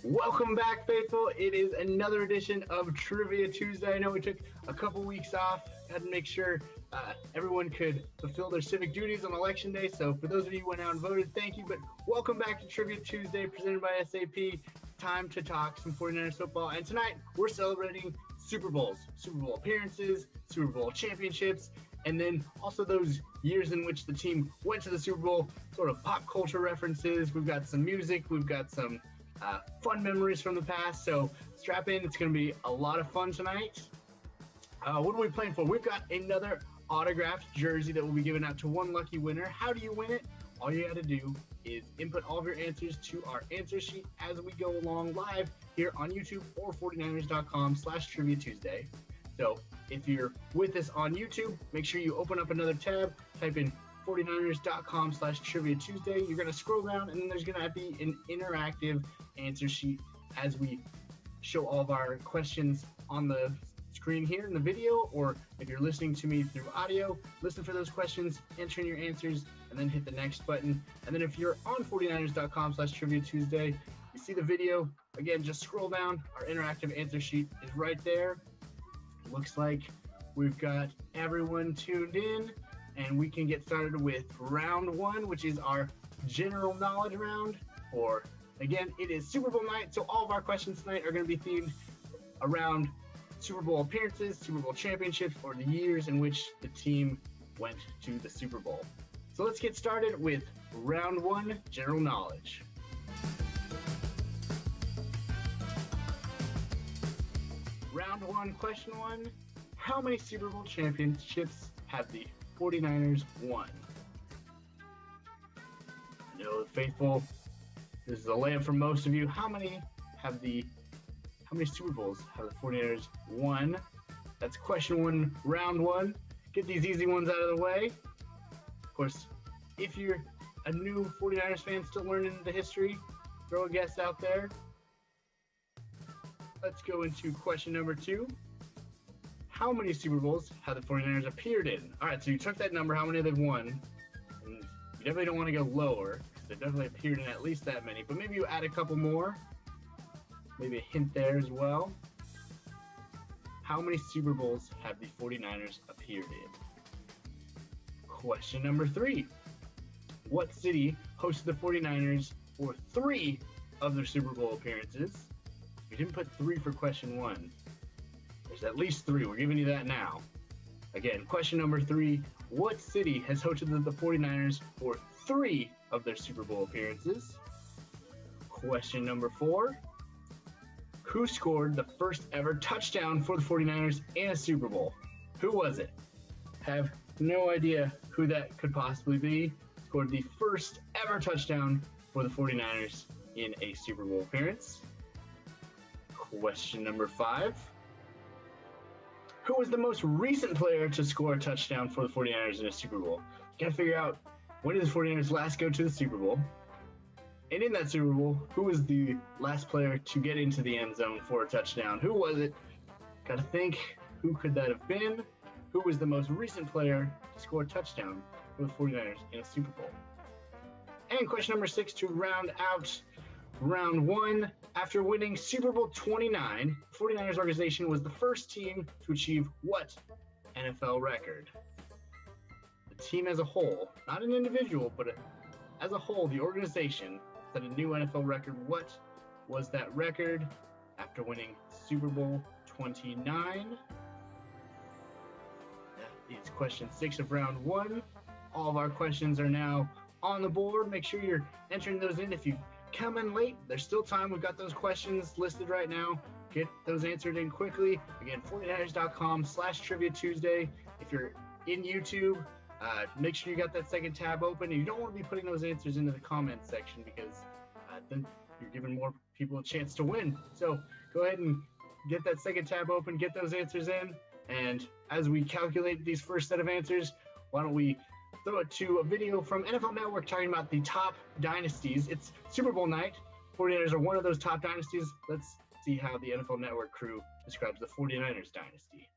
Welcome back, faithful. It is another edition of Trivia Tuesday. I know we took a couple weeks off. Had to make sure everyone could fulfill their civic duties on Election Day. So for those of you who went out and voted, thank you. But welcome back to Trivia Tuesday, presented by SAP. Time to talk some 49ers football. And tonight, we're celebrating Super Bowls, Super Bowl appearances, Super Bowl championships, and then also those years in which the team went to the Super Bowl, sort of pop culture references. We've got some music. We've got some fun memories from the past. So strap in. It's going to be a lot of fun tonight. What are we playing for? We've got another autographed jersey that will be given out to one lucky winner. How do you win it? All you got to do is input all of your answers to our answer sheet as we go along live here on YouTube or 49ers.com/Trivia Tuesday. So if you're with us on YouTube, make sure you open up another tab, type in 49ers.com/Trivia Tuesday. You're going to scroll down, and then there's going to be an interactive answer sheet as we show all of our questions on the screen here in the video, or if you're listening to me through audio, listen for those questions, enter in your answers, and then hit the next button. And then if you're on 49ers.com/Trivia Tuesday, you see the video, again, just scroll down. Our interactive answer sheet is right there. Looks like we've got everyone tuned in, and we can get started with round one, which is our general knowledge round. Or again, it is Super Bowl night, so all of our questions tonight are going to be themed around Super Bowl appearances, Super Bowl championships, or the years in which the team went to the Super Bowl. So let's get started with round one, general knowledge. Round one, question one. How many Super Bowl championships have the 49ers won? I know, faithful, this is a layup for most of you. How many Super Bowls have the 49ers won? That's question one, round one. Get these easy ones out of the way. Of course, if you're a new 49ers fan still learning the history, throw a guess out there. Let's go into question number two. How many Super Bowls have the 49ers appeared in? All right, so you took that number, how many they've won. And you definitely don't want to go lower, because they've definitely appeared in at least that many, but maybe you add a couple more. Maybe a hint there as well. How many Super Bowls have the 49ers appeared in? Question number three. What city hosted the 49ers for 3 of their Super Bowl appearances? We didn't put 3 for question one. There's at least 3. We're giving you that now. Again, question number 3. What city has hosted the 49ers for 3 of their Super Bowl appearances? Question number 4. Who scored the first ever touchdown for the 49ers in a Super Bowl? Who was it? Have no idea who that could possibly be. Scored the first ever touchdown for the 49ers in a Super Bowl appearance. Question number 5. Who was the most recent player to score a touchdown for the 49ers in a Super Bowl? You gotta figure out, when did the 49ers last go to the Super Bowl? And in that Super Bowl, who was the last player to get into the end zone for a touchdown? Who was it? Gotta think, who could that have been? Who was the most recent player to score a touchdown for the 49ers in a Super Bowl? And question number 6 to round out round one. After winning Super Bowl 29, the 49ers organization was the first team to achieve what NFL record? The team as a whole, not an individual, but as a whole, the organization set a new NFL record. What was that record after winning Super Bowl 29? That is question 6 of round one. All of our questions are now on the board. Make sure you're entering those in. If you come in late, there's still time. We've got those questions listed right now. Get those answered in quickly. Again, 49ers.com/Trivia Tuesday. If you're in YouTube, make sure you got that second tab open. And you don't want to be putting those answers into the comments section, because then you're giving more people a chance to win. So go ahead and get that second tab open, get those answers in. And as we calculate these first set of answers, why don't we throw it to a video from NFL Network talking about the top dynasties. It's Super Bowl night. 49ers are one of those top dynasties. Let's see how the NFL Network crew describes the 49ers dynasty.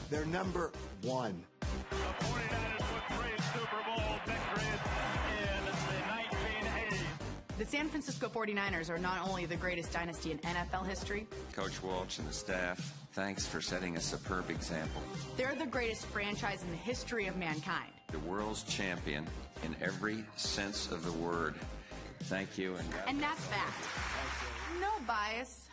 They're number 1. The 49ers with 3 Super Bowl victories in the 1980s. The San Francisco 49ers are not only the greatest dynasty in NFL history. Coach Walsh and the staff, thanks for setting a superb example. They're the greatest franchise in the history of mankind. The world's champion in every sense of the word. Thank you. And that's fact. No bias.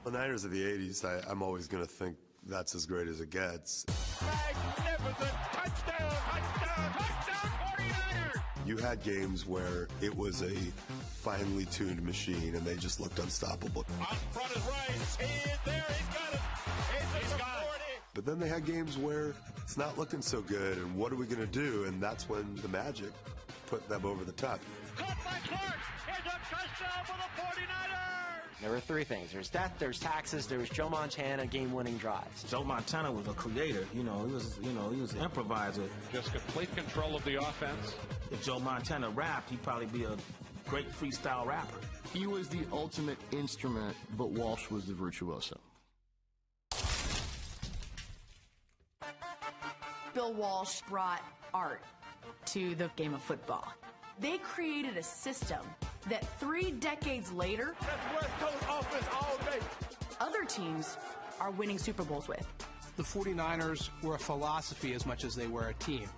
The Niners of the 80s, I'm always going to think that's as great as it gets. Magnificent! Touchdown! Touchdown! Touchdown! 49ers! You had games where it was a finely tuned machine and they just looked unstoppable. On front is Rice. He is there. He's got it. He's got it. But then they had games where it's not looking so good, and what are we going to do? And that's when the magic put them over the top. Caught by Clark. Here's a touchdown for the 49ers. There were three things. There's death, there's taxes, there was Joe Montana game-winning drives. Joe Montana was a creator. He was an improviser. Just complete control of the offense. If Joe Montana rapped, he'd probably be a great freestyle rapper. He was the ultimate instrument, but Walsh was the virtuoso. Bill Walsh brought art to the game of football. They created a system that 3 decades later, That's West Coast offense all day. other teams are winning Super Bowls with. The 49ers were a philosophy as much as they were a team.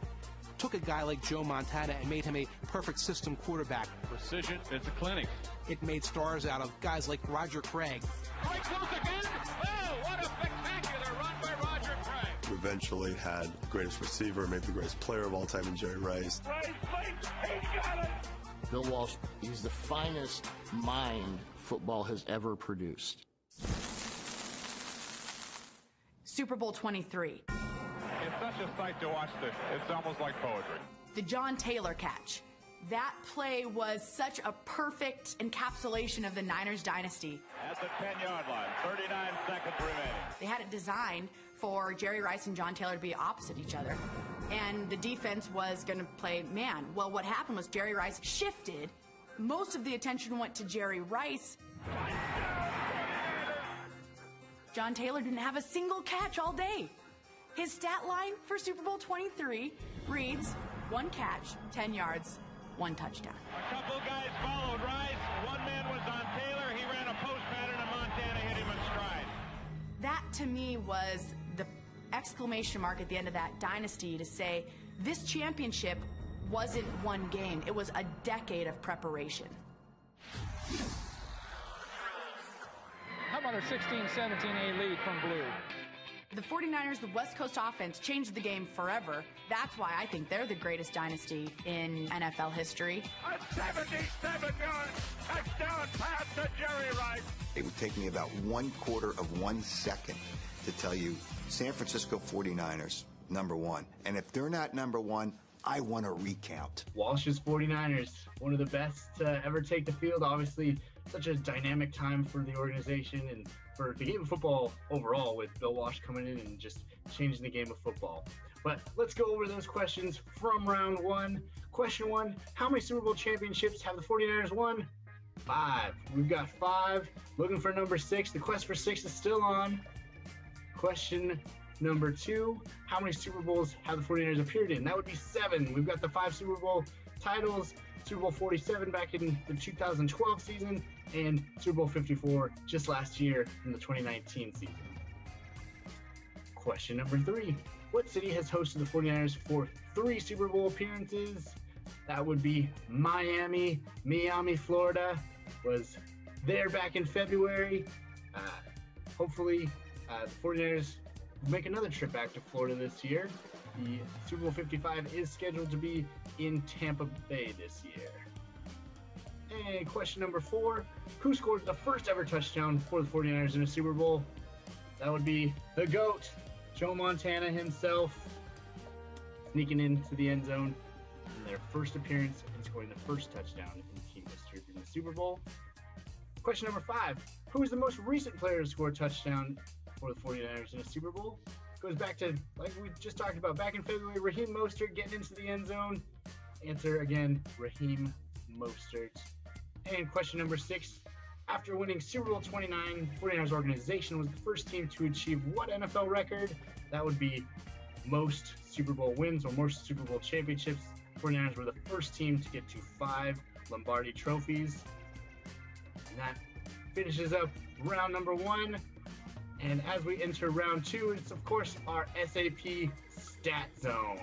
Took a guy like Joe Montana and made him a perfect system quarterback. Precision, it's a clinic. It made stars out of guys like Roger Craig. Right close again. Oh, what a spectacular run by Roger Craig. We eventually had the greatest receiver, maybe the greatest player of all time in Jerry Rice. Rice fakes. He got it. Bill Walsh, he's the finest mind football has ever produced. Super Bowl 23. It's such a sight to watch this. It's almost like poetry. The John Taylor catch. That play was such a perfect encapsulation of the Niners dynasty. At the 10-yard line, 39 seconds remaining. They had it designed for Jerry Rice and John Taylor to be opposite each other. And the defense was going to play man. Well, what happened was Jerry Rice shifted. Most of the attention went to Jerry Rice. John Taylor didn't have a single catch all day. His stat line for Super Bowl 23 reads 1 catch, 10 yards, 1 touchdown. A couple guys followed Rice. One man was on Taylor. He ran a post pattern and Montana hit him in stride. That to me was the exclamation mark at the end of that dynasty to say this championship wasn't one game. It was a decade of preparation. How about a 16-17 lead from Blue? The 49ers, the West Coast offense, changed the game forever. That's why I think they're the greatest dynasty in NFL history. A 77-yard touchdown pass to Jerry Rice. It would take me about 1/4 of 1 second to tell you San Francisco 49ers, number one. And if they're not number one, I want a recount. Walsh's 49ers, one of the best to ever take the field. Obviously, such a dynamic time for the organization and for the game of football overall, with Bill Walsh coming in and just changing the game of football. But let's go over those questions from round one. Question one, how many Super Bowl championships have the 49ers won? 5. We've got 5. Looking for number 6. The quest for 6 is still on. Question number 2, how many Super Bowls have the 49ers appeared in? That would be 7. We've got the 5 Super Bowl titles, Super Bowl 47 back in the 2012 season, and Super Bowl 54 just last year in the 2019 season. Question number 3, what city has hosted the 49ers for 3 Super Bowl appearances? That would be Miami. Miami, Florida was there back in February. Hopefully, the 49ers make another trip back to Florida this year. The Super Bowl 55 is scheduled to be in Tampa Bay this year. And question number 4, who scored the first ever touchdown for the 49ers in a Super Bowl? That would be the GOAT, Joe Montana himself, sneaking into the end zone in their first appearance and scoring the first touchdown in team history in the Super Bowl. Question number 5, who is the most recent player to score a touchdown for the 49ers in a Super Bowl? Goes back to, like we just talked about, back in February, Raheem Mostert getting into the end zone. Answer again, Raheem Mostert. And question number 6, after winning Super Bowl 29, 49ers organization was the first team to achieve what NFL record? That would be most Super Bowl wins or most Super Bowl championships. 49ers were the first team to get to 5 Lombardi trophies. And that finishes up round number 1. And as we enter round 2, it's of course our SAP Stat Zone.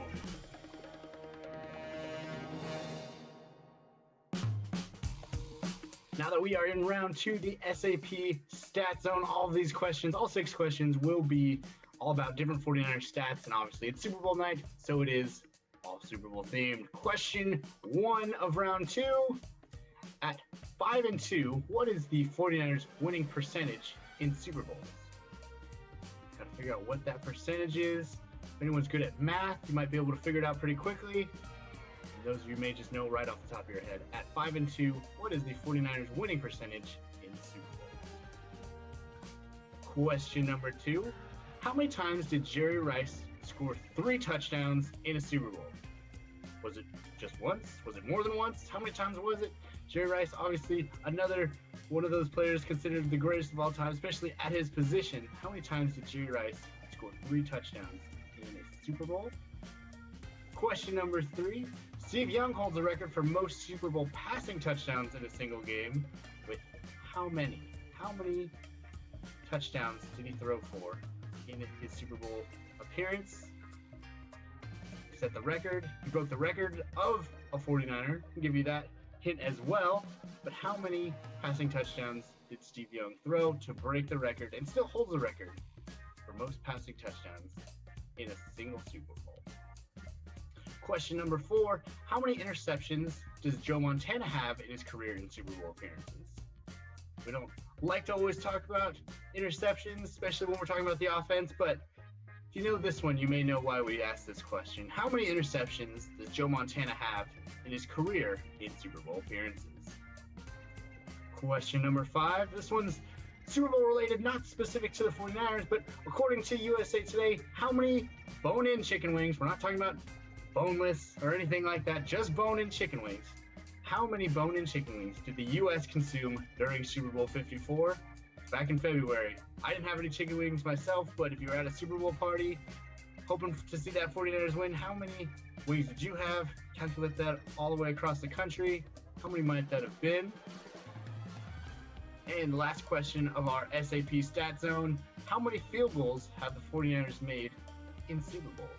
Now that we are in round 2, the SAP Stat Zone, all of these questions, all 6 questions, will be all about different 49ers stats. And obviously it's Super Bowl night, so it is all Super Bowl themed. Question 1 of round 2. At 5-2, what is the 49ers winning percentage in Super Bowls? Gotta figure out what that percentage is. If anyone's good at math, you might be able to figure it out pretty quickly. Those of you may just know right off the top of your head. At 5-2, what is the 49ers winning percentage in Super Bowls? Question number 2. How many times did Jerry Rice score 3 touchdowns in a Super Bowl? Was it just once? Was it more than once? How many times was it? Jerry Rice, obviously another one of those players considered the greatest of all time, especially at his position. How many times did Jerry Rice score 3 touchdowns in a Super Bowl? Question number 3. Steve Young holds the record for most Super Bowl passing touchdowns in a single game with how many? How many touchdowns did he throw for in his Super Bowl appearance? He set the record. He broke the record of a 49er. I'll give you that hint as well. But how many passing touchdowns did Steve Young throw to break the record and still holds the record for most passing touchdowns in a single Super Bowl? Question number 4, how many interceptions does Joe Montana have in his career in Super Bowl appearances? We don't like to always talk about interceptions, especially when we're talking about the offense, but if you know this one, you may know why we asked this question. How many interceptions does Joe Montana have in his career in Super Bowl appearances? Question number 5, this one's Super Bowl related, not specific to the 49ers, but according to USA Today, how many bone-in chicken wings, we're not talking about boneless or anything like that, just bone-in chicken wings. How many bone-in chicken wings did the U.S. consume during Super Bowl 54 back in February? I didn't have any chicken wings myself, but if you were at a Super Bowl party hoping to see that 49ers win, how many wings did you have? Calculate that all the way across the country. How many might that have been? And the last question of our SAP Stat Zone, how many field goals have the 49ers made in Super Bowls?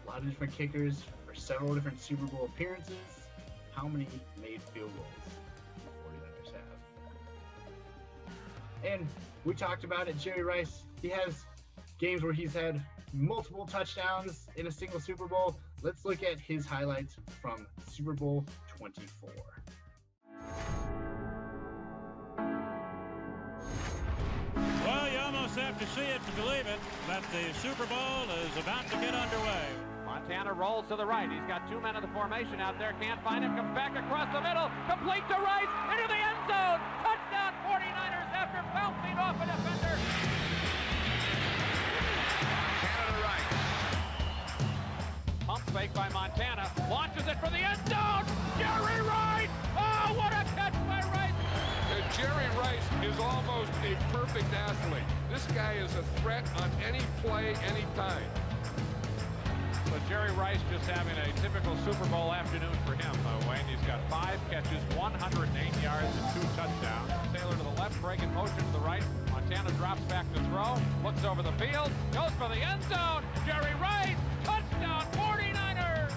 A lot of different kickers for several different Super Bowl appearances. How many made field goals do the 49ers have? And we talked about it, Jerry Rice, he has games where he's had multiple touchdowns in a single Super Bowl. Let's look at his highlights from Super Bowl 24. Well, you almost have to see it to believe it, but the Super Bowl is about to get underway. Montana rolls to the right. He's got 2 men in the formation out there. Can't find him. Comes back across the middle. Complete to Rice. Into the end zone. Touchdown 49ers after bouncing off a defender. Canada right. Pump fake by Montana. Launches it for the end zone. Jerry Rice. Oh, what a catch by Rice. Jerry Rice is almost a perfect athlete. This guy is a threat on any play, any time. So Jerry Rice just having a typical Super Bowl afternoon for him, Wayne. He's got 5 catches, 108 yards, and 2 touchdowns. Taylor to the left, breaking motion to the right. Montana drops back to throw, looks over the field, goes for the end zone. Jerry Rice, touchdown, 49ers!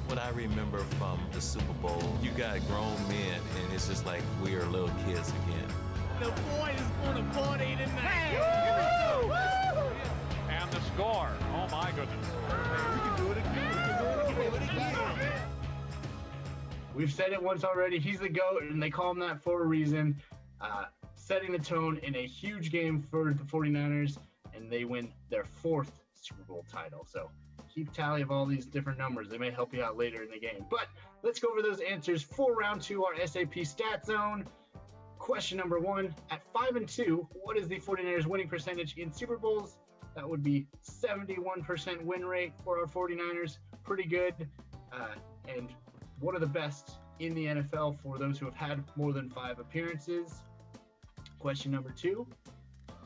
What I remember from the Super Bowl, you got grown men, and it's just like we are little kids again. The boy is going to party tonight. Woo! And the score. Oh, my goodness. We can do it again. We can do it again. We've said it once already. He's the GOAT, and they call him that for a reason. Setting the tone in a huge game for the 49ers, and they win their 4th Super Bowl title. So keep tally of all these different numbers. They may help you out later in the game. But let's go over those answers for round 2, our SAP Stat Zone. Question number 1, at 5-2, what is the 49ers winning percentage in Super Bowls? That would be 71% win rate for our 49ers. Pretty good, and one of the best in the NFL for those who have had more than 5 appearances. Question number 2,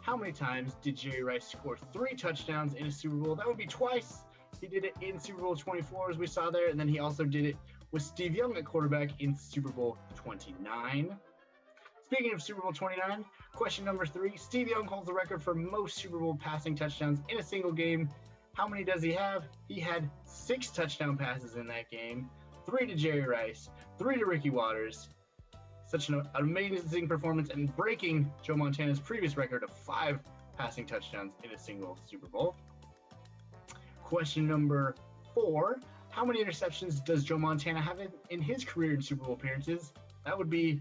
how many times did Jerry Rice score 3 touchdowns in a Super Bowl? That would be twice. He did it in Super Bowl 24, as we saw there, and then he also did it with Steve Young at quarterback in Super Bowl 29. Speaking of Super Bowl 29, question number 3. Steve Young holds the record for most Super Bowl passing touchdowns in a single game. How many does he have? He had 6 touchdown passes in that game, 3 to Jerry Rice, 3 to Ricky Watters. Such an amazing performance and breaking Joe Montana's previous record of 5 passing touchdowns in a single Super Bowl. Question number 4. How many interceptions does Joe Montana have in his career in Super Bowl appearances? That would be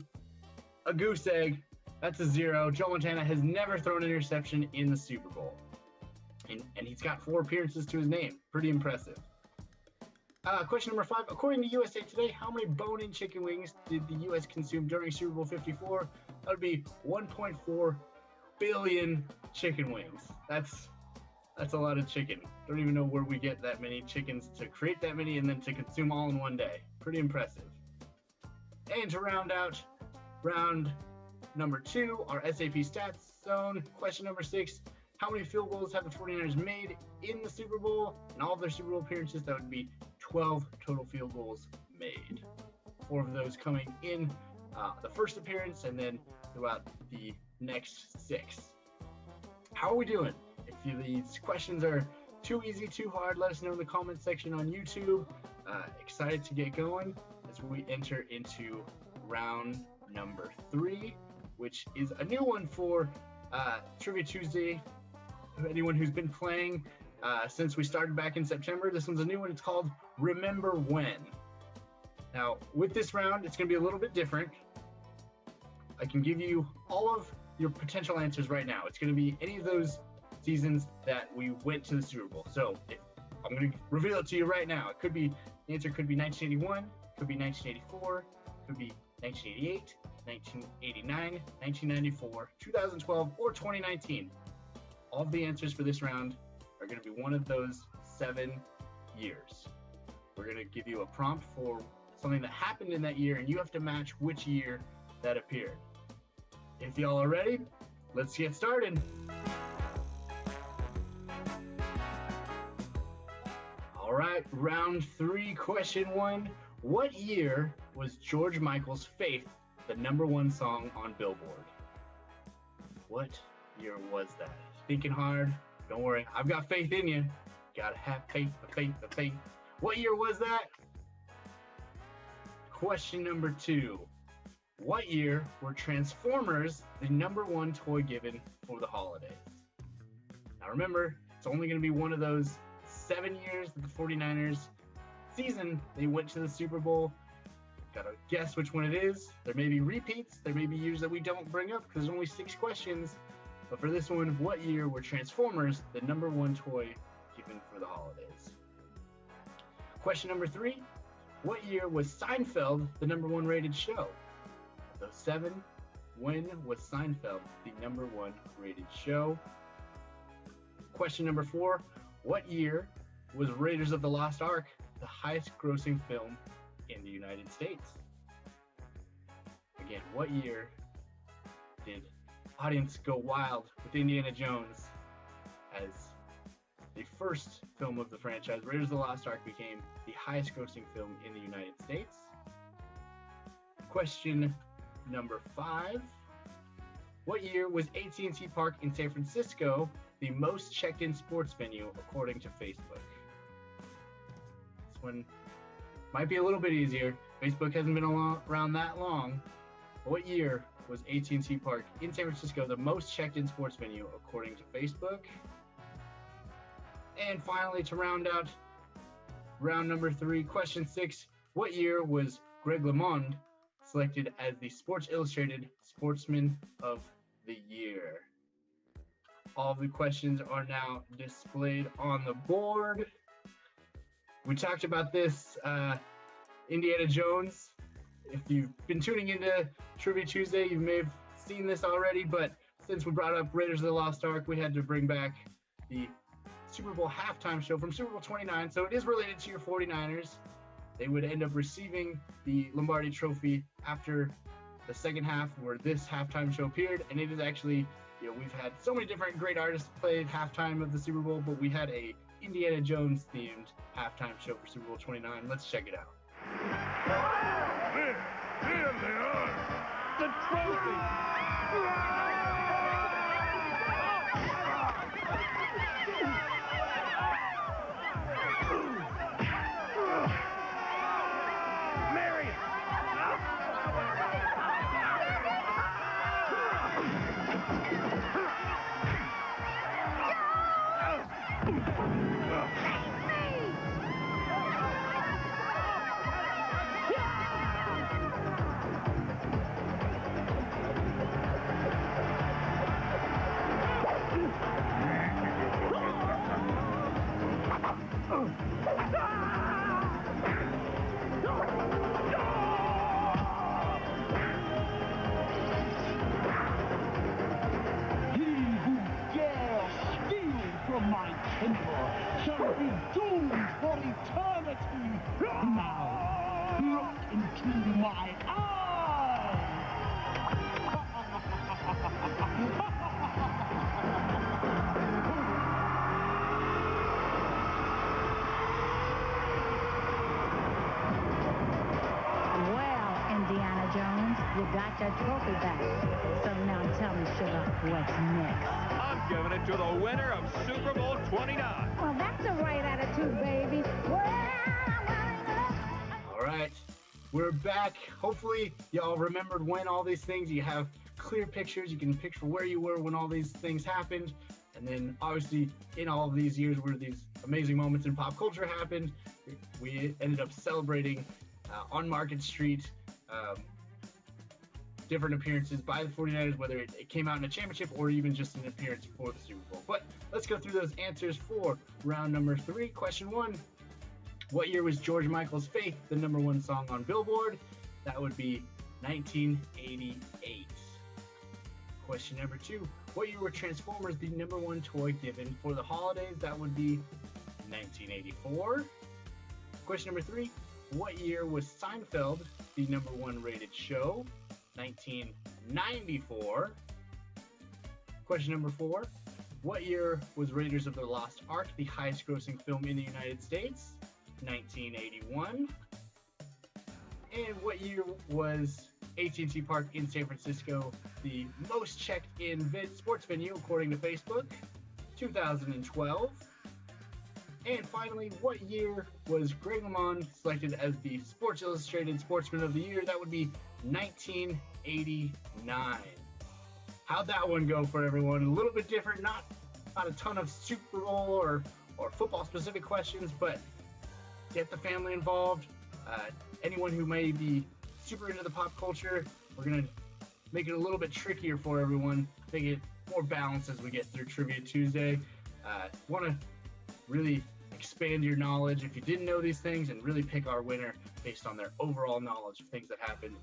a goose egg. That's a 0. Joe Montana has never thrown an interception in the Super Bowl. And he's got 4 appearances to his name. Pretty impressive. Question number 5. According to USA Today, how many bone-in chicken wings did the U.S. consume during Super Bowl 54? That would be 1.4 billion chicken wings. That's a lot of chicken. Don't even know where we get that many chickens to create that many and then to consume all in one day. Pretty impressive. And to round out round number 2, our SAP stats zone. Question number 6. How many field goals have the 49ers made in the Super Bowl? In all of their Super Bowl appearances, that would be 12 total field goals made. 4 of those coming in the first appearance and then throughout the next 6. How are we doing? If these questions are too easy, too hard, let us know in the comment section on YouTube. Excited to get going as we enter into round number 3, which is a new one for Trivia Tuesday. Anyone who's been playing since we started back in September, this one's a new one. It's called Remember When. Now, with this round, it's going to be a little bit different. I can give you all of your potential answers right now. It's going to be any of those seasons that we went to the Super Bowl. So I'm going to reveal it to you right now. The answer could be 1981, could be 1984, could be 1988, 1989, 1994, 2012, or 2019. All of the answers for this round are going to be one of those 7 years. We're going to give you a prompt for something that happened in that year, and you have to match which year that appeared. If y'all are ready, let's get started. All right, round 3, question 1. What year was George Michael's Faith the #1 song on Billboard? What year was that? Thinking hard? Don't worry, I've got faith in you. Gotta have faith, the faith. What year was that? Question number 2. What year were Transformers the #1 toy given for the holidays? Now remember, it's only going to be one of those 7 years that the 49ers season they went to the Super Bowl. Gotta guess which one it is. There may be repeats. There may be years that we don't bring up because there's only 6 questions. But for this one, what year were Transformers the #1 toy given for the holidays? Question number 3. What year was Seinfeld the #1 rated show? Of those 7, when was Seinfeld the #1 rated show? Question number 4. What year was Raiders of the Lost Ark the highest grossing film in the United States? Again, what year did audience go wild with Indiana Jones as the first film of the franchise? Raiders of the Lost Ark became the highest grossing film in the United States. Question number 5. What year was AT&T Park in San Francisco the most checked-in sports venue according to Facebook? This one might be a little bit easier. Facebook hasn't been around that long. But what year was AT&T Park in San Francisco the most checked-in sports venue according to Facebook? And finally, to round out round number 3, question 6. What year was Greg LeMond selected as the Sports Illustrated Sportsman of the Year? All the questions are now displayed on the board. We talked about this, Indiana Jones. If you've been tuning into Trivia Tuesday, you may have seen this already, but since we brought up Raiders of the Lost Ark, we had to bring back the Super Bowl halftime show from Super Bowl 29, so it is related to your 49ers. They would end up receiving the Lombardi Trophy after the second half where this halftime show appeared, and it is actually, we've had so many different great artists play halftime of the Super Bowl, but we had a Indiana Jones themed halftime show for Super Bowl 29. Let's check it out. There they are, the trophy. Shall be doomed for eternity. Now, look into my eyes. Well, Indiana Jones, you got your trophy back. So now tell me, sugar, what's next? I'm giving it to the winner of Super Bowl 29. Well, that's the right attitude, baby. All right, we're back. Hopefully, y'all remembered when all these things. You have clear pictures. You can picture where you were when all these things happened. And then, obviously, in all of these years where these amazing moments in pop culture happened, we ended up celebrating on Market Street different appearances by the 49ers, whether it came out in a championship or even just an appearance for the Super Bowl. But let's go through those answers for round number 3. Question 1, what year was George Michael's Faith the #1 song on Billboard? That would be 1988. Question number 2, what year were Transformers the #1 toy given for the holidays? That would be 1984. Question number 3, what year was Seinfeld the #1 rated show? 1994. Question number 4, what year was Raiders of the Lost Ark the highest grossing film in the United States? 1981. And what year was AT&T Park in San Francisco the most checked in sports venue according to Facebook? 2012. And finally, what year was Greg LeMond selected as the Sports Illustrated Sportsman of the Year? That would be 1989. How'd that one go for everyone? A little bit different, not a ton of Super Bowl or football specific questions, but get the family involved. Anyone who may be super into the pop culture, we're gonna make it a little bit trickier for everyone, make it more balanced as we get through Trivia Tuesday. Want to really expand your knowledge if you didn't know these things and really pick our winner based on their overall knowledge of things that happened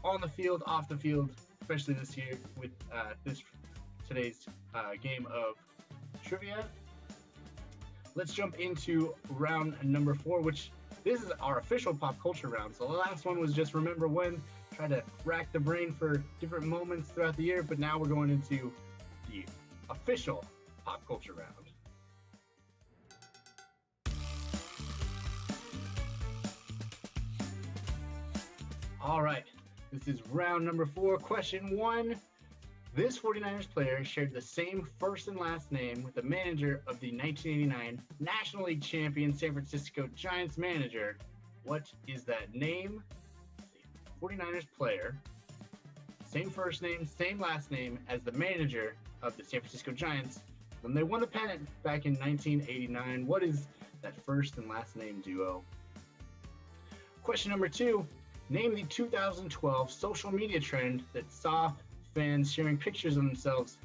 on the field, off the field, especially this year with today's game of trivia. Let's jump into round number 4, which this is our official pop culture round. So the last one was just remember when, try to rack the brain for different moments throughout the year, but now we're going into the official pop culture round. All right, this is round number 4. Question 1. This 49ers player shared the same first and last name with the manager of the 1989 National League champion San Francisco Giants manager. What is that name? 49ers player, same first name, same last name as the manager of the San Francisco Giants when they won the pennant back in 1989. What is that first and last name duo? Question number 2. Name the 2012 social media trend that saw fans sharing pictures of themselves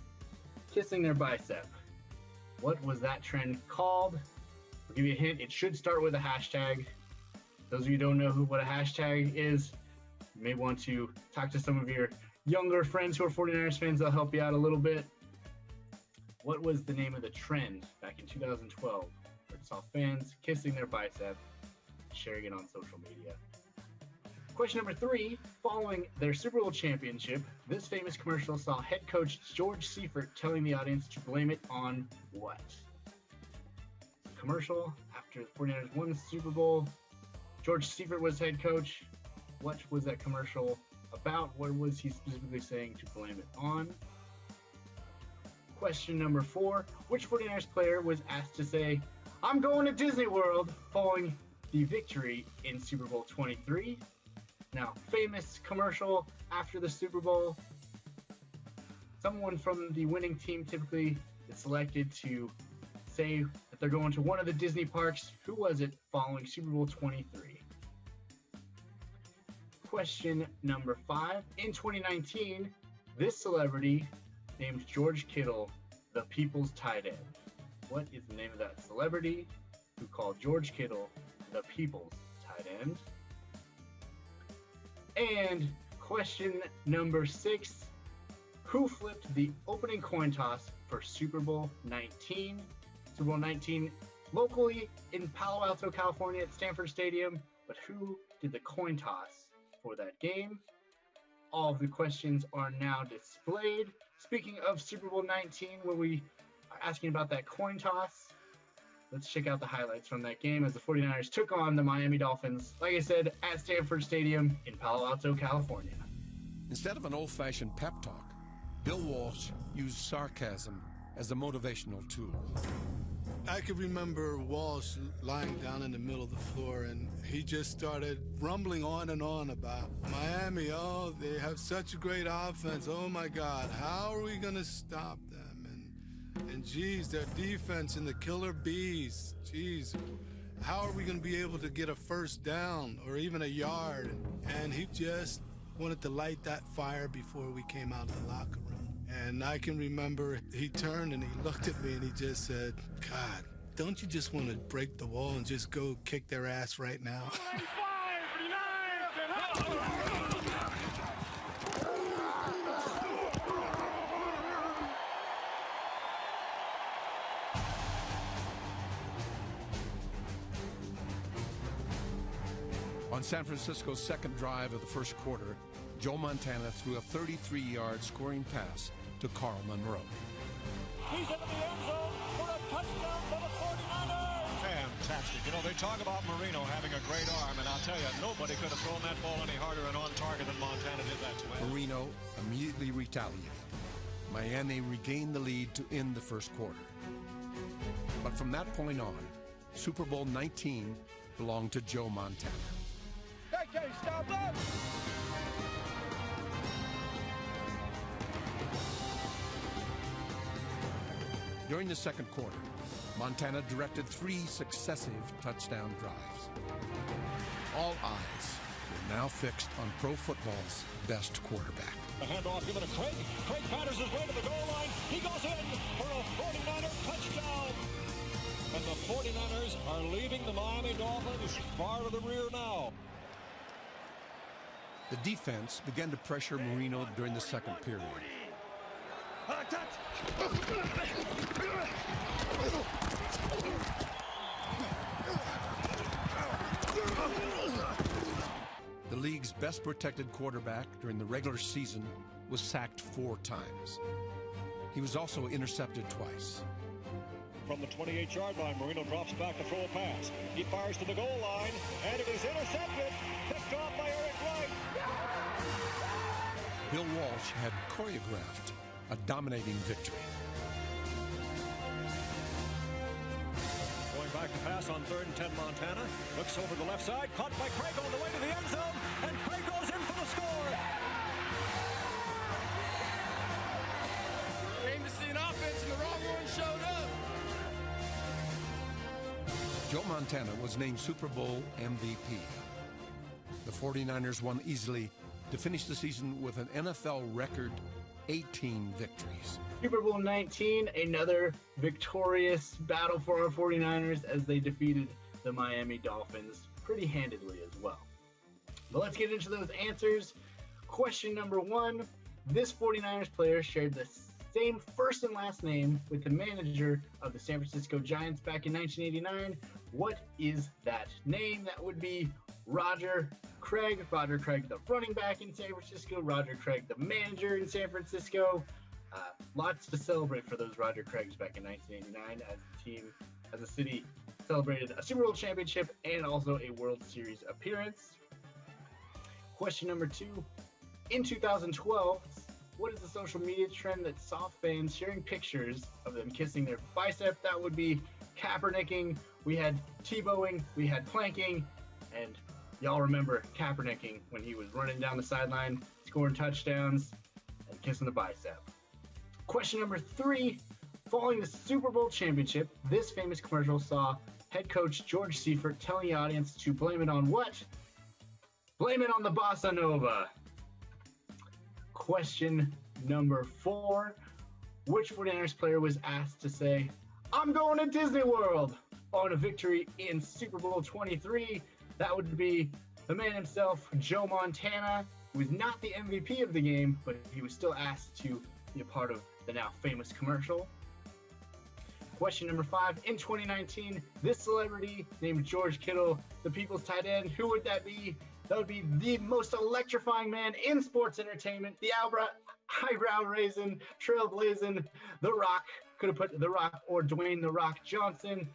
kissing their bicep. What was that trend called? I'll give you a hint. It should start with a hashtag. Those of you who don't know what a hashtag is, you may want to talk to some of your younger friends who are 49ers fans. They'll help you out a little bit. What was the name of the trend back in 2012 where it saw fans kissing their bicep, sharing it on social media? Question number 3, following their Super Bowl championship, this famous commercial saw head coach George Seifert telling the audience to blame it on what? Commercial after the 49ers won the Super Bowl. George Seifert was head coach. What was that commercial about? What was he specifically saying to blame it on? Question number 4, which 49ers player was asked to say, "I'm going to Disney World," following the victory in Super Bowl 23? Now, famous commercial after the Super Bowl. Someone from the winning team typically is selected to say that they're going to one of the Disney parks. Who was it following Super Bowl 23? Question number 5. In 2019, this celebrity named George Kittle the People's tight end. What is the name of that celebrity who called George Kittle the People's tight end? And question number 6, who flipped the opening coin toss for Super Bowl 19? Super Bowl 19 locally in Palo Alto, California at Stanford Stadium, but who did the coin toss for that game? All of the questions are now displayed. Speaking of Super Bowl 19, where we are asking about that coin toss, let's check out the highlights from that game as the 49ers took on the Miami Dolphins, like I said, at Stanford Stadium in Palo Alto, California. Instead of an old-fashioned pep talk, Bill Walsh used sarcasm as a motivational tool. I can remember Walsh lying down in the middle of the floor, and he just started rumbling on and on about Miami. Oh, they have such a great offense. Oh, my God, how are we going to stop them? And geez, their defense and the killer bees. Geez, how are we going to be able to get a first down or even a yard? And he just wanted to light that fire before we came out of the locker room. And I can remember he turned and he looked at me and he just said, "God, don't you just want to break the wall and just go kick their ass right now?" On San Francisco's second drive of the first quarter, Joe Montana threw a 33-yard scoring pass to Carl Monroe. He's into the end zone for a touchdown for the 49ers. Fantastic. You know, they talk about Marino having a great arm, and I'll tell you, nobody could have thrown that ball any harder and on target than Montana did that to him. Marino immediately retaliated. Miami regained the lead to end the first quarter. But from that point on, Super Bowl 19 belonged to Joe Montana. Okay, stop up! During the second quarter, Montana directed 3 successive touchdown drives. All eyes were now fixed on pro football's best quarterback. The handoff given to Craig. Craig batters his way to the goal line. He goes in for a 49er touchdown. And the 49ers are leaving the Miami Dolphins far to the rear now. The defense began to pressure Marino during the second period. The league's best protected quarterback during the regular season was sacked 4 times. He was also intercepted twice. From the 28-yard line, Marino drops back to throw a pass. He fires to the goal line, and it is intercepted. Picked off by Eric Wright. Bill Walsh had choreographed a dominating victory. Going back to pass on 3rd and 10, Montana. Looks over the left side, caught by Craig on the way to the end zone, and Craig goes in for the score. Came to see an offense and the wrong one showed up. Joe Montana was named Super Bowl MVP. The 49ers won easily to finish the season with an NFL record 18 victories. Super Bowl 19, another victorious battle for our 49ers as they defeated the Miami Dolphins pretty handedly as well. But let's get into those answers. Question number 1, this 49ers player shared the same first and last name with the manager of the San Francisco Giants back in 1989. What is that name? That would be Roger Craig, the running back in San Francisco, Roger Craig, the manager in San Francisco. Lots to celebrate for those Roger Craigs back in 1989 as the team, as the city celebrated a Super Bowl championship and also a World Series appearance. Question number 2. In 2012, what is the social media trend that saw fans sharing pictures of them kissing their bicep? That would be Kaepernicking. We had Tebowing, we had planking, and y'all remember Kaepernicking when he was running down the sideline, scoring touchdowns, and kissing the bicep. Question number 3. Following the Super Bowl championship, this famous commercial saw head coach George Seifert telling the audience to blame it on what? Blame it on the Bossa Nova. Question number 4. Which 49ers player was asked to say, "I'm going to Disney World" on a victory in Super Bowl 23? That would be the man himself, Joe Montana, who was not the MVP of the game, but he was still asked to be a part of the now famous commercial. Question number 5. In 2019, this celebrity named George Kittle, the People's tight end, who would that be? That would be the most electrifying man in sports entertainment, the eyebrow raising, trailblazing, The Rock. Could have put The Rock or Dwayne The Rock Johnson,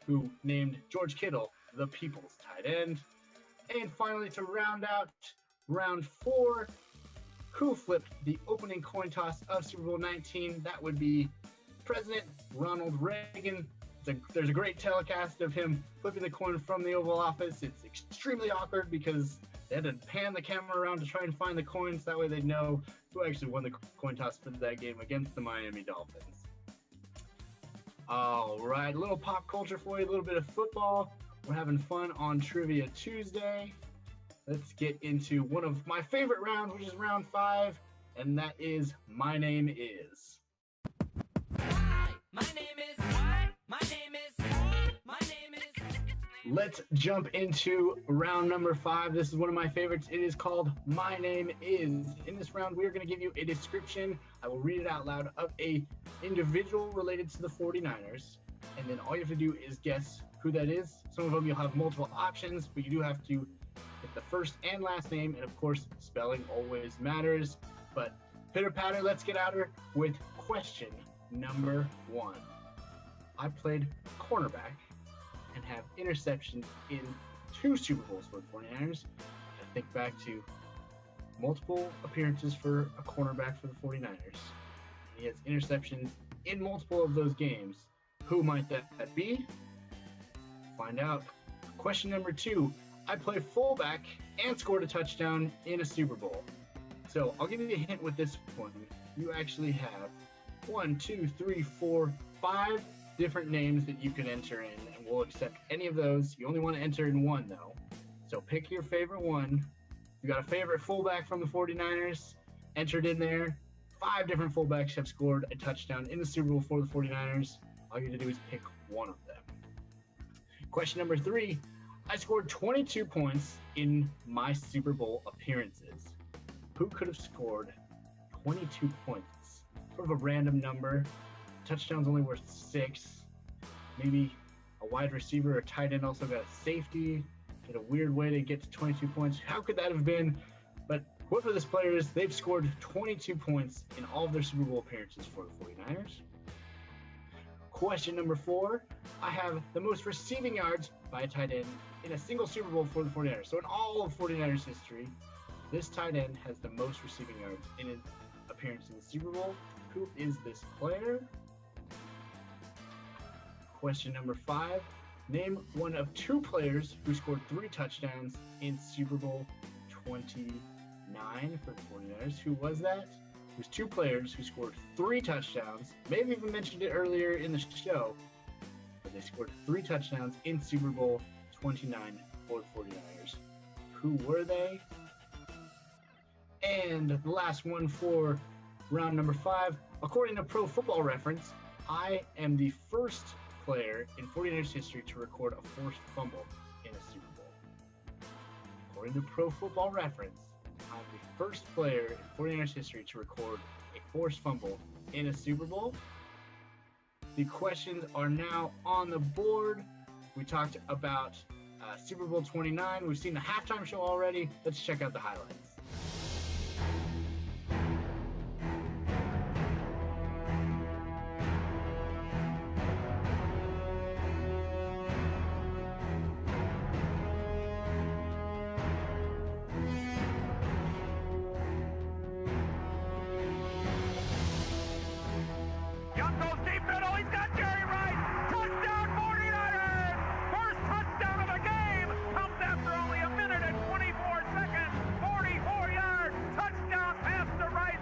who named George Kittle the People's tight end. And finally, to round out round 4, who flipped the opening coin toss of Super Bowl 19? That would be President Ronald Reagan. There's a great telecast of him flipping the coin from the Oval Office. It's extremely awkward because they had to pan the camera around to try and find the coins. That way they'd know who actually won the coin toss for that game against the Miami Dolphins. All right, a little pop culture for you, a little bit of football. We're having fun on Trivia Tuesday. Let's get into one of my favorite rounds, which is round 5, and that is My Name Is. My name is. My name is. My name is. Let's jump into round number 5. This is one of my favorites. It is called My Name Is. In this round, we are going to give you a description. I will read it out loud of a individual related to the 49ers, and then all you have to do is guess who that is. Some of them you'll have multiple options, but you do have to get the first and last name, and of course, spelling always matters. But pitter patter, let's get at her with question number 1. I played cornerback and have interceptions in 2 Super Bowls for the 49ers. I think back to multiple appearances for a cornerback for the 49ers. He has interceptions in multiple of those games. Who might that be? Find out. Question number 2. I play fullback and scored a touchdown in a Super Bowl. So I'll give you a hint with this one. You actually have 1, 2, 3, 4, 5 different names that you can enter in, and we'll accept any of those. You only want to enter in 1, though. So pick your favorite one. You got a favorite fullback from the 49ers entered in there. 5 different fullbacks have scored a touchdown in the Super Bowl for the 49ers. All you have to do is pick one of them. Question number 3. I scored 22 points in my Super Bowl appearances. Who could have scored 22 points? Sort of a random number. Touchdown's only worth 6. Maybe a wide receiver or tight end also got a safety. Did a weird way to get to 22 points. How could that have been? But whoever this player is, they've scored 22 points in all of their Super Bowl appearances for the 49ers. Question number 4. I have the most receiving yards by a tight end in a single Super Bowl for the 49ers. So in all of 49ers history, this tight end has the most receiving yards in his appearance in the Super Bowl. Who is this player? Question number 5. Name one of 2 players who scored 3 touchdowns in Super Bowl 29 for the 49ers. Who was that? It was 2 players who scored 3 touchdowns. May have even mentioned it earlier in the show, but they scored 3 touchdowns in Super Bowl 29 for the 49ers. Who were they? And the last one for round number 5. According to Pro Football Reference, I am the first player in 49ers history to record a forced fumble in a Super Bowl. According to Pro Football Reference, I'm the first player in 49ers history to record a forced fumble in a Super Bowl. The questions are now on the board. We talked about Super Bowl 29. We've seen the halftime show already. Let's check out the highlights. Young goes deep middle. He's got Jerry Rice. Touchdown 49ers. First touchdown of the game. Comes after only a minute and 24 seconds. 44 yards. Touchdown pass to Rice.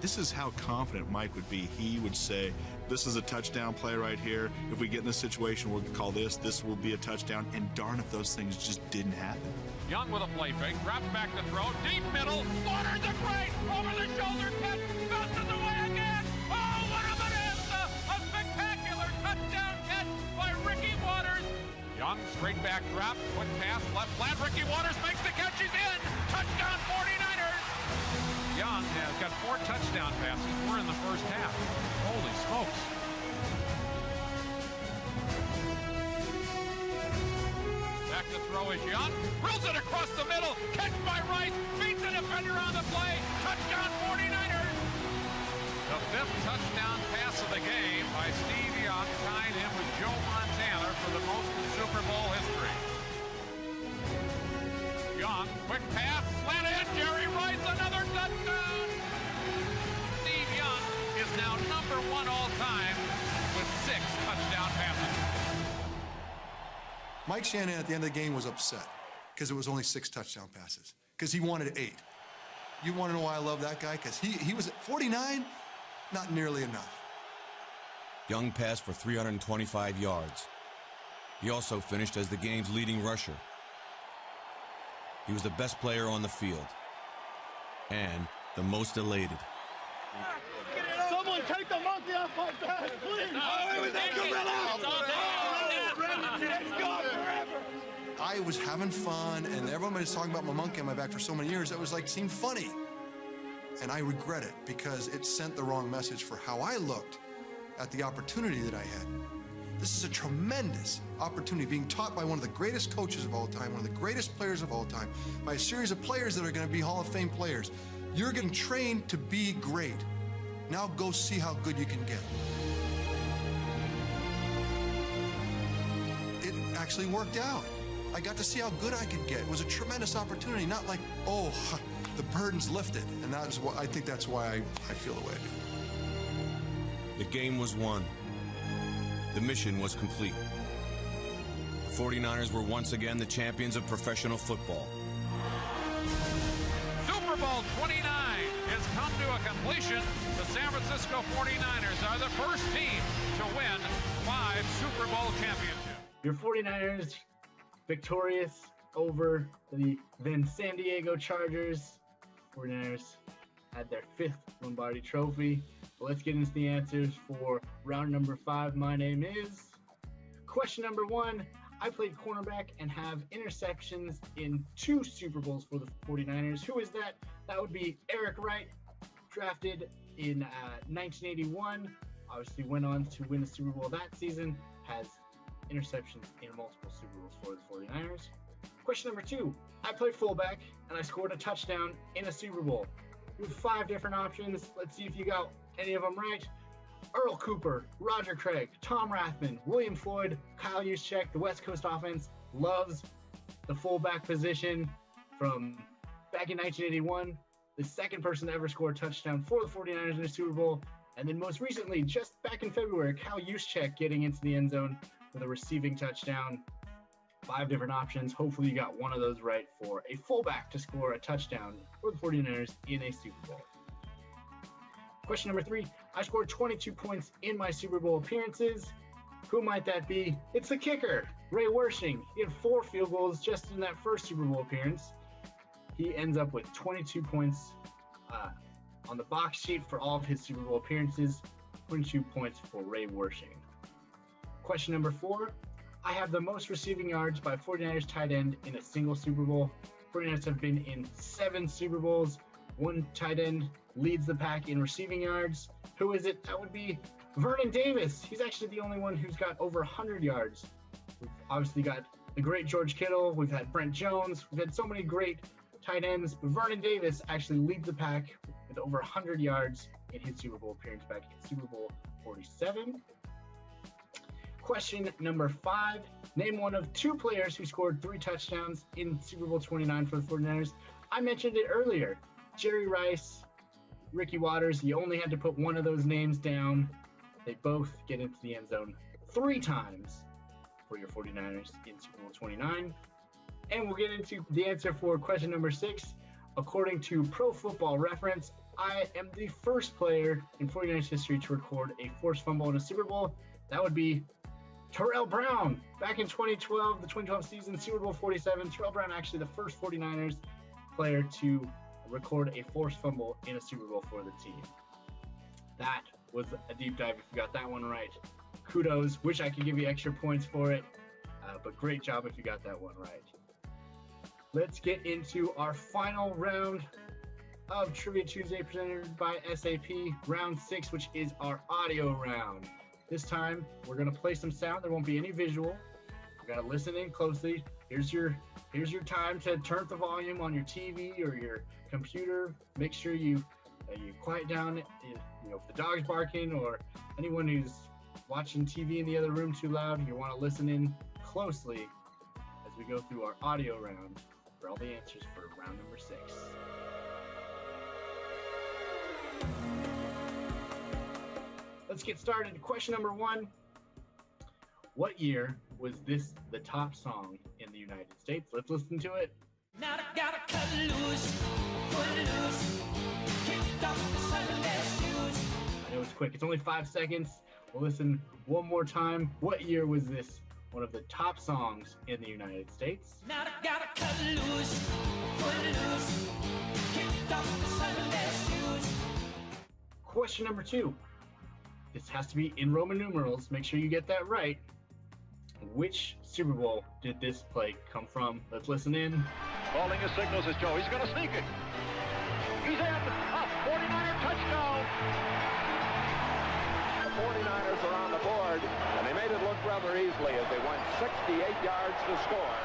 This is how confident Mike would be. He would say, this is a touchdown play right here. If we get in this situation, we'll call this. This will be a touchdown. And darn if those things just didn't happen. Young with a play fake, drops back to throw, deep middle, Waters a great, over the shoulder catch, bounces away again. Oh, what a bonanza! A spectacular touchdown catch by Ricky Waters. Young, straight back drop, quick pass, left flat, Ricky Waters makes the catch, he's in! Touchdown 49ers! Young has got 4 touchdown passes, 4 in the first half. Holy smokes. Back to throw is Young. Drills it across the middle. Catch by Rice. Beats the defender on the play. Touchdown 49ers. The 5th touchdown pass of the game by Steve Young, tied him with Joe Montana for the most in Super Bowl history. Young, quick pass, slant in. Jerry Rice, another touchdown. Steve Young is now #1 all time with 6 touchdown passes. Mike Shanahan at the end of the game was upset because it was only 6 touchdown passes because he wanted 8. You want to know why I love that guy? Because he was at 49, not nearly enough. Young passed for 325 yards. He also finished as the game's leading rusher. He was the best player on the field and the most elated. Someone take the monkey off my back, please! Oh, it was that I was having fun, and everyone was talking about my monkey on my back for so many years. It was like, seemed funny. And I regret it because it sent the wrong message for how I looked at the opportunity that I had. This is a tremendous opportunity, being taught by one of the greatest coaches of all time, one of the greatest players of all time, by a series of players that are going to be Hall of Fame players. You're getting trained to be great. Now go see how good you can get. It actually worked out. I got to see how good I could get. It was a tremendous opportunity, not like, oh, the burden's lifted. And that is what I think that's why I feel the way I do. The game was won. The mission was complete. The 49ers were once again the champions of professional football. Super Bowl 29 has come to a completion. The San Francisco 49ers are the first team to win 5 Super Bowl championships. Your 49ers victorious over the then San Diego Chargers. 49ers had their 5th Lombardi Trophy. But let's get into the answers for round number 5. My name is... Question number 1. I played cornerback and have interceptions in 2 Super Bowls for the 49ers. Who is that? That would be Eric Wright, drafted in 1981. Obviously went on to win the Super Bowl that season. Has interceptions in multiple Super Bowls for the 49ers. Question number 2. I played fullback and I scored a touchdown in a Super Bowl. We have 5 different options. Let's see if you got any of them right. Earl Cooper, Roger Craig, Tom Rathman, William Floyd, Kyle Juszczyk. The West Coast offense loves the fullback position from back in 1981. The second person to ever score a touchdown for the 49ers in a Super Bowl. And then most recently, just back in February, Kyle Juszczyk getting into the end zone with a receiving touchdown. 5 different options. Hopefully you got one of those right for a fullback to score a touchdown for the 49ers in a Super Bowl. Question number 3. I scored 22 points in my Super Bowl appearances. Who might that be? It's the kicker, Ray Wersching. He had 4 field goals just in that first Super Bowl appearance. He ends up with 22 points on the box sheet for all of his Super Bowl appearances. 22 points for Ray Wersching. Question number 4. I have the most receiving yards by 49ers tight end in a single Super Bowl. 49ers have been in 7 Super Bowls. One tight end leads the pack in receiving yards. Who is it? That would be Vernon Davis. He's actually the only one who's got over 100 yards with Obviously got the great George Kittle. We've had Brent Jones. We've had so many great tight ends. But Vernon Davis actually leads the pack with over 100 yards in his Super Bowl appearance back in Super Bowl 47. Question number 5. Name one of 2 players who scored 3 touchdowns in Super Bowl 29 for the 49ers. I mentioned it earlier. Jerry Rice, Ricky Watters. You only had to put one of those names down. They both get into the end zone 3 times for your 49ers in Super Bowl 29. And we'll get into the answer for question number 6. According to Pro Football Reference, I am the first player in 49ers history to record a forced fumble in a Super Bowl. That would be Terrell Brown. Back in 2012, the 2012 season, Super Bowl 47, Terrell Brown actually the first 49ers player to record a forced fumble in a Super Bowl for the team. That was a deep dive if you got that one right. Kudos. Wish I could give you extra points for it, but great job if you got that one right. Let's get into our final round of Trivia Tuesday presented by SAP, round 6, which is our audio round. This time, we're going to play some sound. There won't be any visual. You got to listen in closely. Here's your time to turn up the volume on your TV or your computer. Make sure you quiet down. If the dog's barking or anyone who's watching TV in the other room too loud, you want to listen in closely as we go through our audio round for all the answers for round number 6. Let's get started. Question number 1. What year was this the top song in the United States? Let's listen to it. Now I gotta cut loose, kicked off the Sunday shoes. I know it's quick. It's only 5 seconds. We'll listen one more time. What year was this one of the top songs in the United States? Now I gotta cut loose, kicked off the Sunday shoes. Question number 2. This has to be in Roman numerals. Make sure you get that right. Which Super Bowl did this play come from? Let's listen in. Calling his signals as Joe. He's going to sneak it. He's in. A 49er touchdown. The 49ers are on the board, and they made it look rather easily as they went 68 yards to score.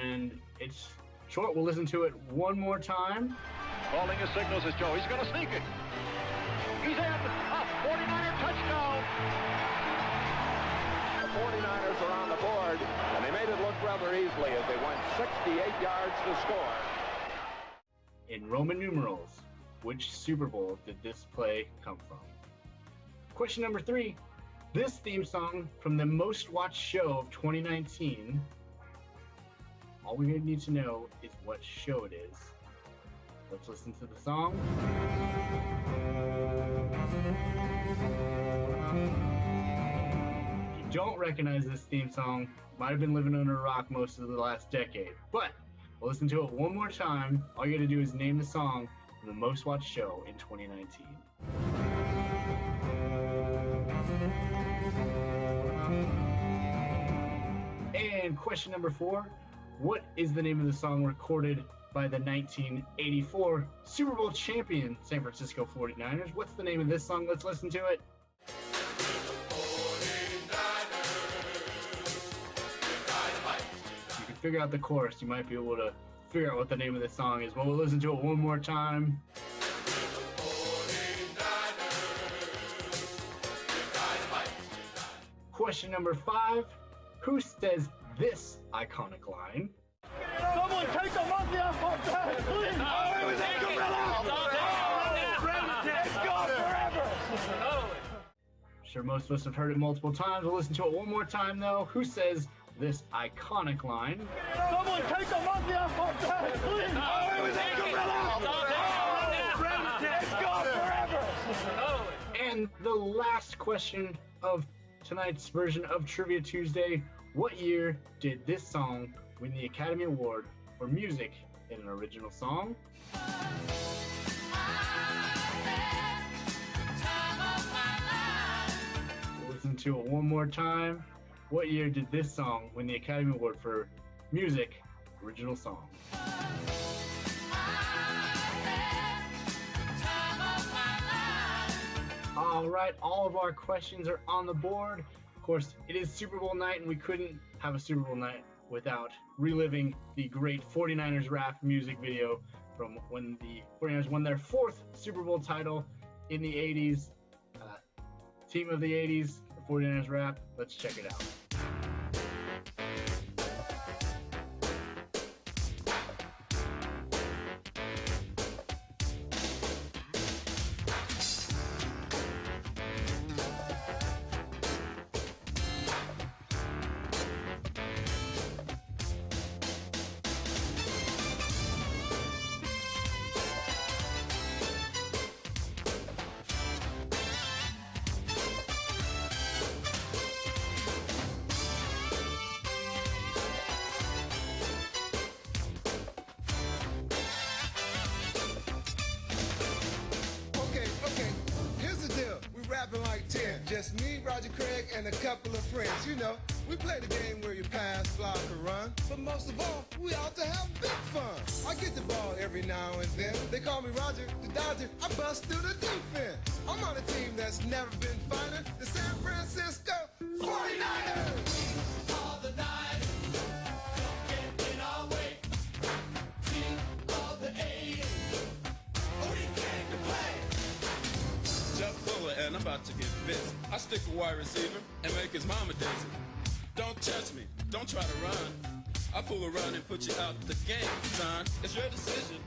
And it's short. We'll listen to it one more time. Calling his signals as Joe. He's going to sneak it. He's in. A 49er touchdown. The 49ers are on the board, and they made it look rather easily as they went 68 yards to score. In Roman numerals, which Super Bowl did this play come from? Question number 3. This theme song from the most watched show of 2019. All we need to know is what show it is. Let's listen to the song. If you don't recognize this theme song, might have been living under a rock most of the last decade. But we'll listen to it one more time. All you gotta do is name the song from the most watched show in 2019. And question number 4. What is the name of the song recorded by the 1984 Super Bowl champion San Francisco 49ers? What's the name of this song? Let's listen to it. You can figure out the chorus. You might be able to figure out what the name of this song is. Well, we'll listen to it one more time. Question number 5. Who says this iconic line? Someone take the monkey off our back, please! It's gone forever! I'm sure most of us have heard it multiple times. We'll listen to it one more time, though. Who says this iconic line? Someone take the monkey off our back, please! It's gone forever! And the last question of tonight's version of Trivia Tuesday. What year did this song win the Academy Award for music in an original song? We'll listen to it one more time. What year did this song win the Academy Award for music original song? All right, all of our questions are on the board. course, it is Super Bowl night, and we couldn't have a Super Bowl night without reliving the great 49ers rap music video from when the 49ers won their 4th Super Bowl title in the 80s. Team of the 80s, the 49ers rap. Let's check it out. Like 10, just me, Roger Craig, and a couple of friends. You know, we play the game where you pass, block, or run. But most of all, we out to have big fun. I get the ball every now and then. They call me Roger, the Dodger. I bust through the defense. I'm on a team that's never been finer. The San Francisco 49ers. All the Niners, don't get in our way. Team of the 80s. We came to play. Jeff Fuller, and I'm about to get busy. I stick a wide receiver and make his mama dizzy. Don't touch me, don't try to run. I fool around and put you out the game, son. It's your decision.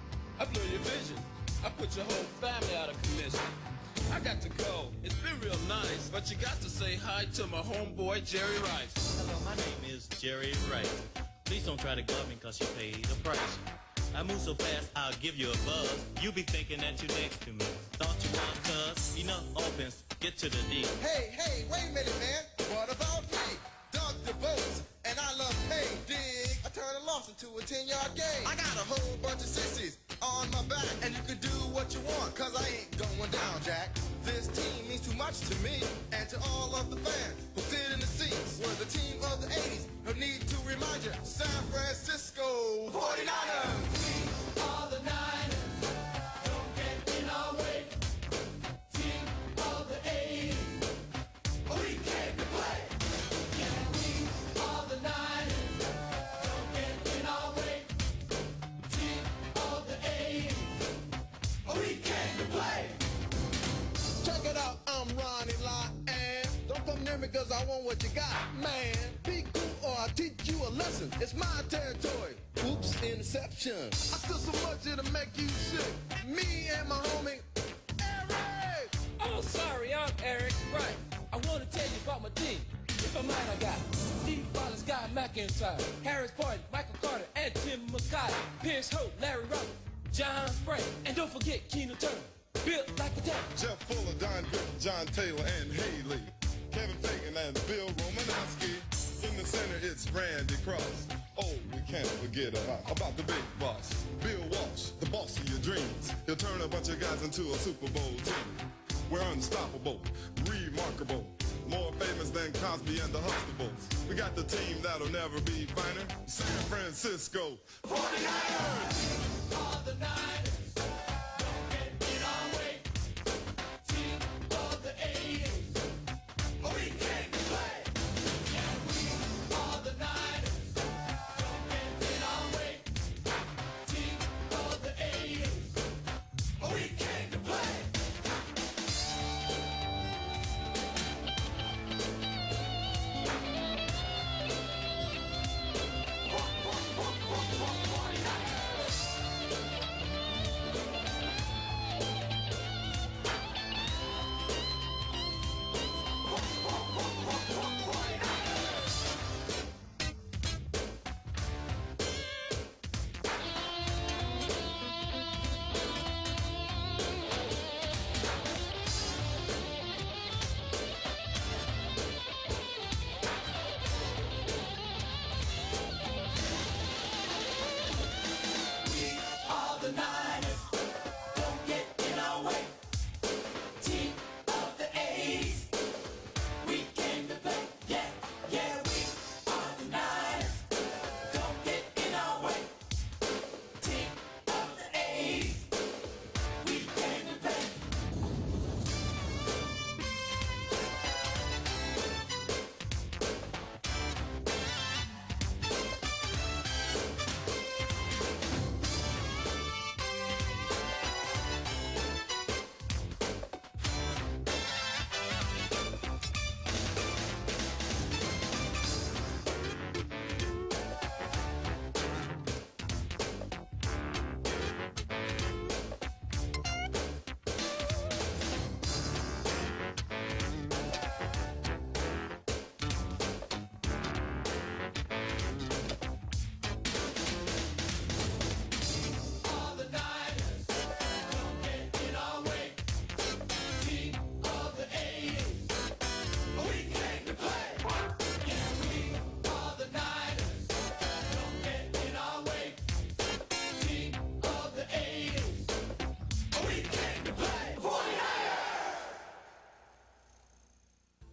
I blew your vision. I put your whole family out of commission. I got to go. It's been real nice, but you got to say hi to my homeboy Jerry Rice. Hello, my name is Jerry Rice. Please don't try to glove me because you paid the price. I move so fast, I'll give you a buzz. You be thinking that you next to me. Thought you was, cuz enough offense, get to the D. Hey, wait a minute, man. What about me? Dr. Boats, and I love pain. Dig, I turn a loss into a 10-yard gain. I got a whole bunch of sissies on my back, and you can do what you want, cause I ain't going down, Jack. This team means too much to me, and to all of the fans who sit in the seats. We're the team of the 80s, no need to remind you. San Francisco 49ers. We are the Niners, don't get in our way. Team of the 80s, we came to play. Yeah, we are the Niners, don't get in our way. Team of the 80s, we came to play. Check it out, I'm Ronnie Lott, and don't come near me cause I want what you got, man. Be cool or I'll teach you a lesson. It's my territory. Oops, interception. I still so much it'll make you sick. Me and my homie, Eric. Oh, sorry, I'm Eric. Right. I want to tell you about my team. If I'm right, I got Steve Wallace, Guy McIntyre, Harris Barton, Michael Carter, and Tim McKay, Pierce Hope, Larry Robert, John Frank, and don't forget Keena Turner. Built like a tank. Jeff Fuller, Don Griffin, John Taylor, and Haley. Kevin Fagan and Bill Romanowski. In the center, it's Randy Cross. Oh, we can't forget about the big boss. Bill Walsh, the boss of your dreams. He'll turn a bunch of guys into a Super Bowl team. We're unstoppable, remarkable. More famous than Cosby and the Huxtables. We got the team that'll never be finer. San Francisco 49ers! All the Niners.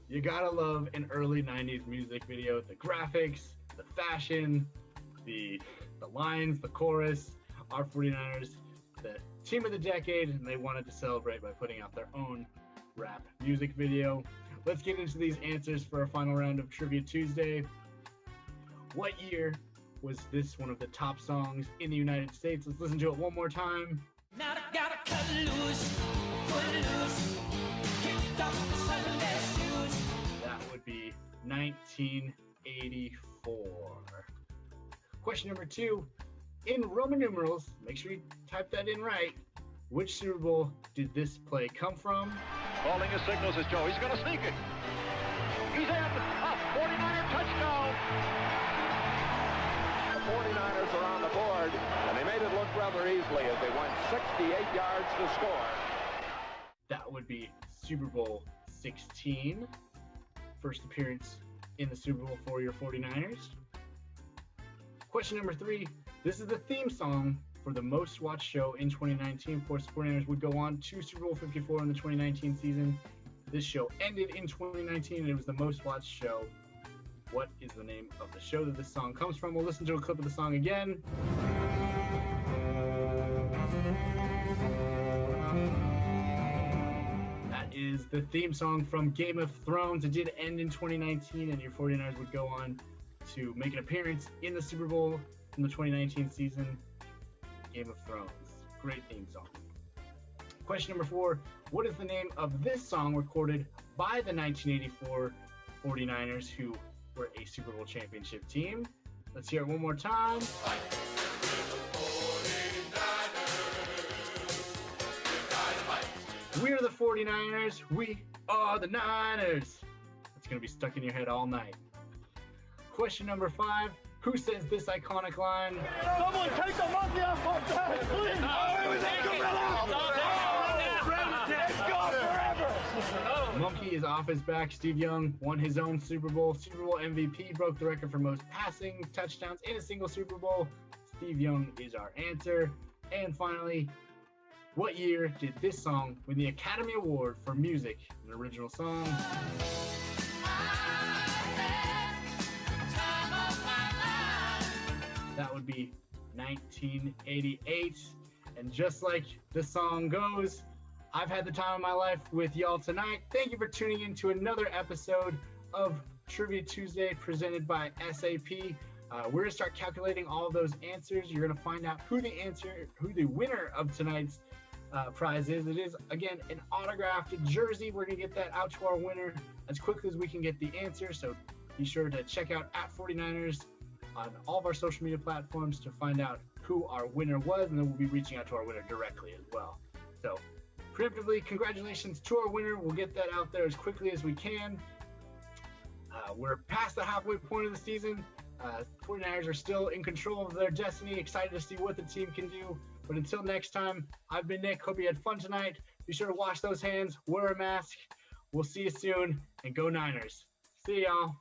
You gotta love an early 90s music video. The graphics, the fashion, the lines, the chorus. Our 49ers, the team of the decade, and they wanted to celebrate by putting out their own rap music video. Let's get into these answers for our final round of Trivia Tuesday. What year was this one of the top songs in the United States? Let's listen to it one more time. Now I gotta cut loose, foot loose, kicked off the Sunday shoes. That would be 1984. Question number 2. In Roman numerals, make sure you type that in right. Which Super Bowl did this play come from? Calling his signals as Joe. He's going to sneak it. He's in. A 49er touchdown. The 49ers are on the board, and they made it look rather easily as they went 68 yards to score. That would be Super Bowl 16. First appearance in the Super Bowl for your 49ers. Question number 3. This is the theme song for the most watched show in 2019. Of course, the 49ers would go on to Super Bowl 54 in the 2019 season. This show ended in 2019, and it was the most watched show. What is the name of the show that this song comes from? We'll listen to a clip of the song again. That is the theme song from Game of Thrones. It did end in 2019, and your 49ers would go on to make an appearance in the Super Bowl in the 2019 season. Game of Thrones. Great theme song. Question number 4. What is the name of this song recorded by the 1984 49ers, who were a Super Bowl championship team? Let's hear it one more time. We're the 49ers. We are the Niners. It's going to be stuck in your head all night. Question number 5. Who says this iconic line? Someone take the monkey off my back, please! Oh, it was a gorilla! It's gone forever! Monkey is off his back. Steve Young won his own Super Bowl MVP, broke the record for most passing touchdowns in a single Super Bowl. Steve Young is our answer. And finally, what year did this song win the Academy Award for Music, an original song? That would be 1988. And just like the song goes, I've had the time of my life with y'all tonight. Thank you for tuning in to another episode of Trivia Tuesday presented by SAP. We're gonna start calculating all of those answers. You're gonna find out who the winner of tonight's prize is. It is, again, an autographed jersey. We're gonna get that out to our winner as quickly as we can get the answer. So be sure to check out @49ers on all of our social media platforms to find out who our winner was, and then we'll be reaching out to our winner directly as well. So preemptively, congratulations to our winner. We'll get that out there as quickly as we can. We're past the halfway point of the season. 49ers are still in control of their destiny. Excited to see what the team can do. But until next time, I've been Nick. Hope you had fun tonight. Be sure to wash those hands, wear a mask. We'll see you soon, and go Niners. See y'all.